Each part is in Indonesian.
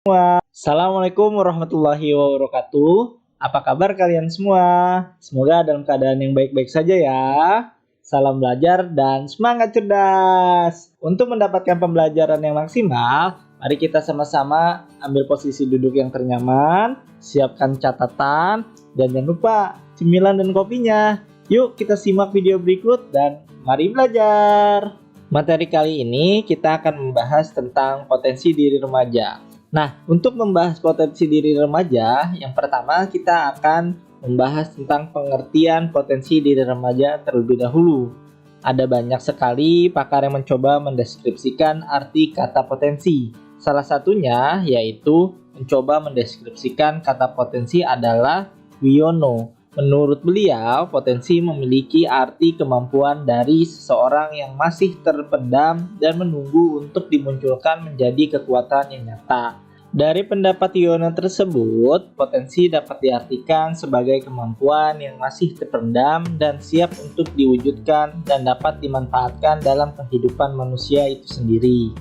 Assalamualaikum warahmatullahi wabarakatuh. Apa kabar kalian semua? Semoga dalam keadaan yang baik-baik saja ya. Salam belajar dan semangat cerdas. Untuk mendapatkan pembelajaran yang maksimal, mari kita sama-sama ambil posisi duduk yang ternyaman, siapkan catatan, dan jangan lupa cemilan dan kopinya. Yuk kita simak video berikut dan mari belajar. Materi kali ini kita akan membahas tentang potensi diri remaja. Nah, untuk membahas potensi diri remaja, yang pertama kita akan membahas tentang pengertian potensi diri remaja terlebih dahulu. Ada banyak sekali pakar yang mencoba mendeskripsikan arti kata potensi. Salah satunya yaitu mencoba mendeskripsikan kata potensi adalah Wiono. Menurut beliau, potensi memiliki arti kemampuan dari seseorang yang masih terpendam dan menunggu untuk dimunculkan menjadi kekuatan yang nyata. Dari pendapat Yono tersebut, potensi dapat diartikan sebagai kemampuan yang masih terpendam dan siap untuk diwujudkan dan dapat dimanfaatkan dalam kehidupan manusia itu sendiri.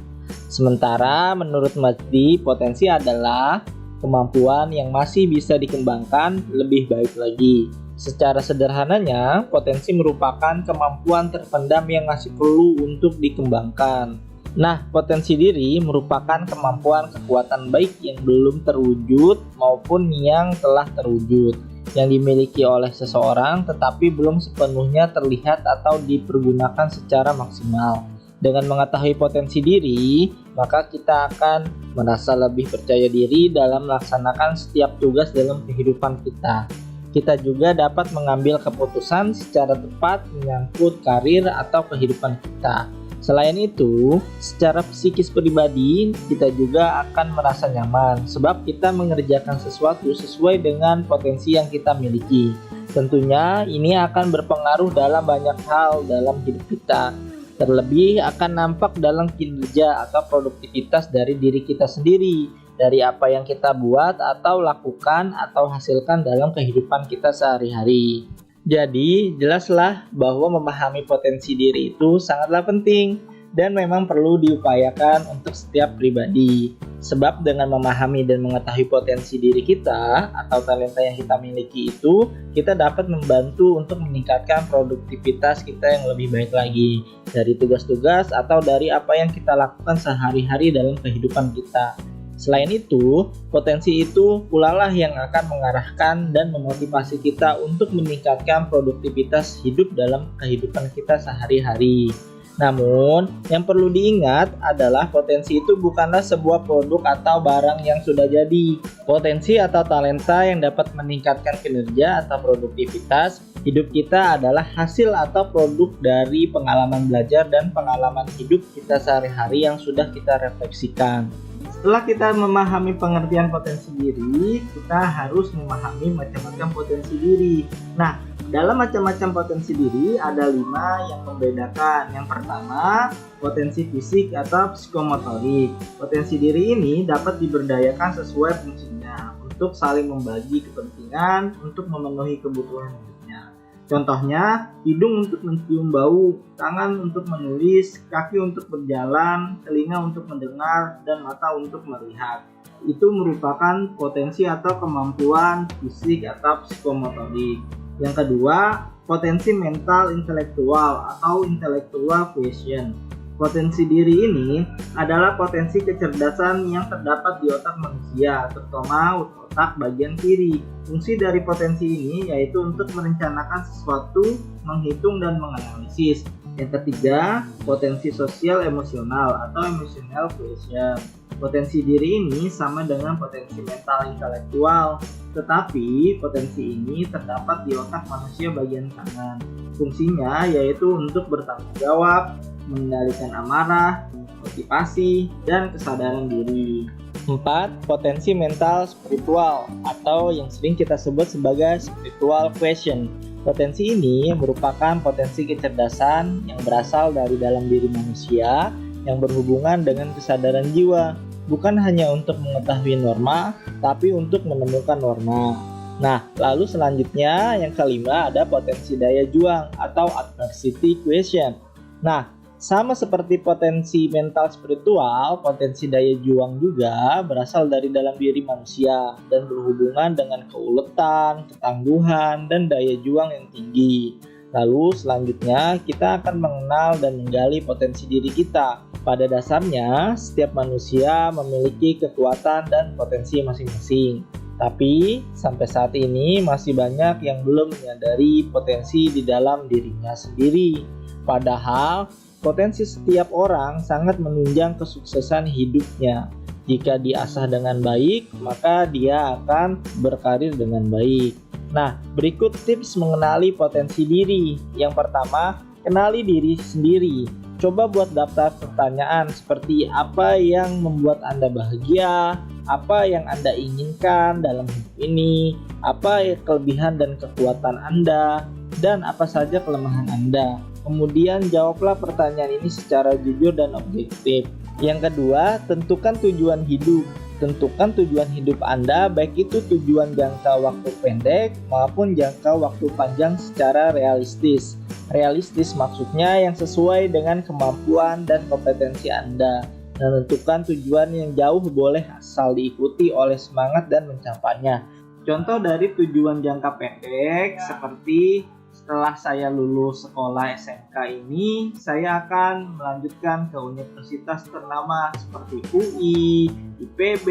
Sementara menurut Majdi, potensi adalah kemampuan yang masih bisa dikembangkan lebih baik lagi. Secara sederhananya, potensi merupakan kemampuan terpendam yang masih perlu untuk dikembangkan. Nah, potensi diri merupakan kemampuan kekuatan baik yang belum terwujud maupun yang telah terwujud, yang dimiliki oleh seseorang tetapi belum sepenuhnya terlihat atau dipergunakan secara maksimal. Dengan mengetahui potensi diri, maka kita akan merasa lebih percaya diri dalam melaksanakan setiap tugas dalam kehidupan kita. Kita juga dapat mengambil keputusan secara tepat menyangkut karir atau kehidupan kita. Selain itu, secara psikis pribadi, kita juga akan merasa nyaman sebab kita mengerjakan sesuatu sesuai dengan potensi yang kita miliki. Tentunya ini akan berpengaruh dalam banyak hal dalam hidup kita. Terlebih akan nampak dalam kinerja atau produktivitas dari diri kita sendiri, dari apa yang kita buat atau lakukan atau hasilkan dalam kehidupan kita sehari-hari. Jadi, jelaslah bahwa memahami potensi diri itu sangatlah penting dan memang perlu diupayakan untuk setiap pribadi. Sebab dengan memahami dan mengetahui potensi diri kita atau talenta yang kita miliki itu, kita dapat membantu untuk meningkatkan produktivitas kita yang lebih baik lagi dari tugas-tugas atau dari apa yang kita lakukan sehari-hari dalam kehidupan kita. Selain itu, potensi itu pula lah yang akan mengarahkan dan memotivasi kita untuk meningkatkan produktivitas hidup dalam kehidupan kita sehari-hari. Namun, yang perlu diingat adalah potensi itu bukanlah sebuah produk atau barang yang sudah jadi. Potensi atau talenta yang dapat meningkatkan kinerja atau produktivitas hidup kita adalah hasil atau produk dari pengalaman belajar dan pengalaman hidup kita sehari-hari yang sudah kita refleksikan. Setelah kita memahami pengertian potensi diri, kita harus memahami macam-macam potensi diri. Nah, dalam macam-macam potensi diri ada 5 yang membedakan. Yang pertama, potensi fisik atau psikomotorik. Potensi diri ini dapat diberdayakan sesuai fungsinya untuk saling membagi kepentingan untuk memenuhi kebutuhan hidupnya. Contohnya, hidung untuk mencium bau, tangan untuk menulis, kaki untuk berjalan, telinga untuk mendengar, dan mata untuk melihat. Itu merupakan potensi atau kemampuan fisik atau psikomotorik. Yang kedua, potensi mental intelektual atau intellectual quotient. Potensi diri ini adalah potensi kecerdasan yang terdapat di otak manusia, terutama otak bagian kiri. Fungsi dari potensi ini yaitu untuk merencanakan sesuatu, menghitung dan menganalisis. Yang ketiga, potensi sosial emosional atau emotional quotient. Potensi diri ini sama dengan potensi mental intelektual, tetapi potensi ini terdapat di otak manusia bagian kanan. Fungsinya yaitu untuk bertanggung jawab, mengendalikan amarah, motivasi, dan kesadaran diri. 4. Potensi mental spiritual atau yang sering kita sebut sebagai spiritual quotient. Potensi ini merupakan potensi kecerdasan yang berasal dari dalam diri manusia yang berhubungan dengan kesadaran jiwa, bukan hanya untuk mengetahui norma, tapi untuk menemukan norma. Nah, lalu selanjutnya yang kelima ada potensi daya juang atau adversity quotient. Nah, Sama seperti potensi mental spiritual, potensi daya juang juga berasal dari dalam diri manusia dan berhubungan dengan keuletan, ketangguhan, dan daya juang yang tinggi. Lalu selanjutnya kita akan mengenal dan menggali potensi diri kita. Pada dasarnya, setiap manusia memiliki kekuatan dan potensi masing-masing. Tapi sampai saat ini masih banyak yang belum menyadari potensi di dalam dirinya sendiri. Padahal potensi setiap orang sangat menunjang kesuksesan hidupnya. Jika diasah dengan baik, maka dia akan berkarir dengan baik. Nah, berikut tips mengenali potensi diri. Yang pertama, kenali diri sendiri. Coba buat daftar pertanyaan seperti apa yang membuat Anda bahagia, apa yang Anda inginkan dalam hidup ini, apa kelebihan dan kekuatan Anda, dan apa saja kelemahan Anda. Kemudian jawablah pertanyaan ini secara jujur dan objektif. Yang kedua, tentukan tujuan hidup. Tentukan tujuan hidup Anda, baik itu tujuan jangka waktu pendek maupun jangka waktu panjang secara realistis. Realistis maksudnya yang sesuai dengan kemampuan dan kompetensi Anda. Dan tentukan tujuan yang jauh boleh asal diikuti oleh semangat dan mencapainya. Contoh dari tujuan jangka pendek seperti setelah saya lulus sekolah SMK ini, saya akan melanjutkan ke universitas ternama seperti UI, IPB,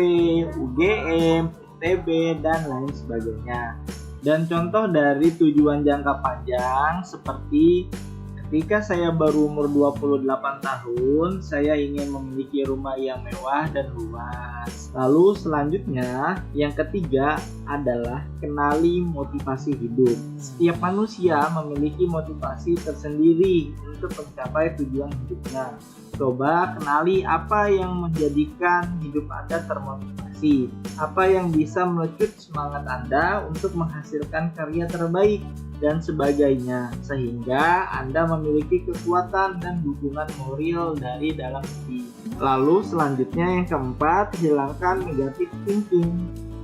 UGM, ITB, dan lain sebagainya. Dan contoh dari tujuan jangka panjang seperti ketika saya baru umur 28 tahun, saya ingin memiliki rumah yang mewah dan luas. Lalu selanjutnya, yang ketiga adalah kenali motivasi hidup. Setiap manusia memiliki motivasi tersendiri untuk mencapai tujuan hidupnya. Coba kenali apa yang menjadikan hidup Anda termotivasi. Apa yang bisa melecut semangat Anda untuk menghasilkan karya terbaik dan sebagainya, sehingga Anda memiliki kekuatan dan dukungan moral dari dalam diri. Lalu selanjutnya yang keempat, hilangkan negatif thinking.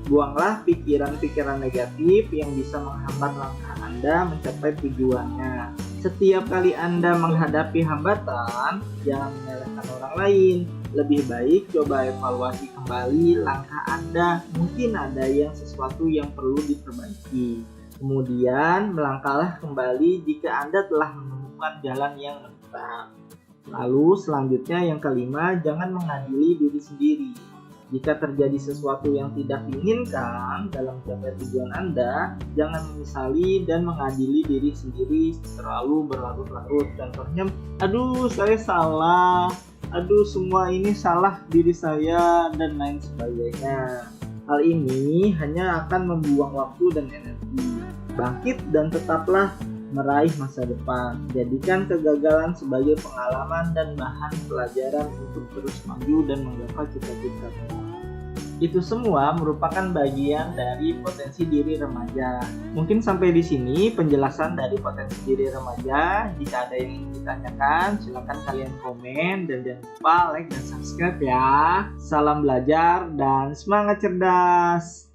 Buanglah pikiran-pikiran negatif yang bisa menghambat langkah Anda mencapai tujuannya. Setiap kali Anda menghadapi hambatan, jangan menyalahkan orang lain. Lebih baik coba evaluasi kembali langkah Anda. Mungkin ada sesuatu yang perlu diperbaiki. Kemudian melangkahlah kembali jika Anda telah menemukan jalan yang tepat. Lalu selanjutnya yang kelima, jangan mengadili diri sendiri. Jika terjadi sesuatu yang tidak diinginkan dalam mencapai tujuan Anda, jangan menyesali dan mengadili diri sendiri terlalu berlarut-larut. Contohnya, aduh saya salah, aduh semua ini salah diri saya, dan lain sebagainya. Hal ini hanya akan membuang waktu dan energi. Bangkit dan tetaplah meraih masa depan. Jadikan kegagalan sebagai pengalaman dan bahan pelajaran untuk terus maju dan menggapai cita-cita. Itu semua merupakan bagian dari potensi diri remaja. Mungkin sampai di sini penjelasan dari potensi diri remaja. Jika ada yang ingin ditanyakan, silakan kalian komen dan jangan lupa like dan subscribe ya. Salam belajar dan semangat cerdas.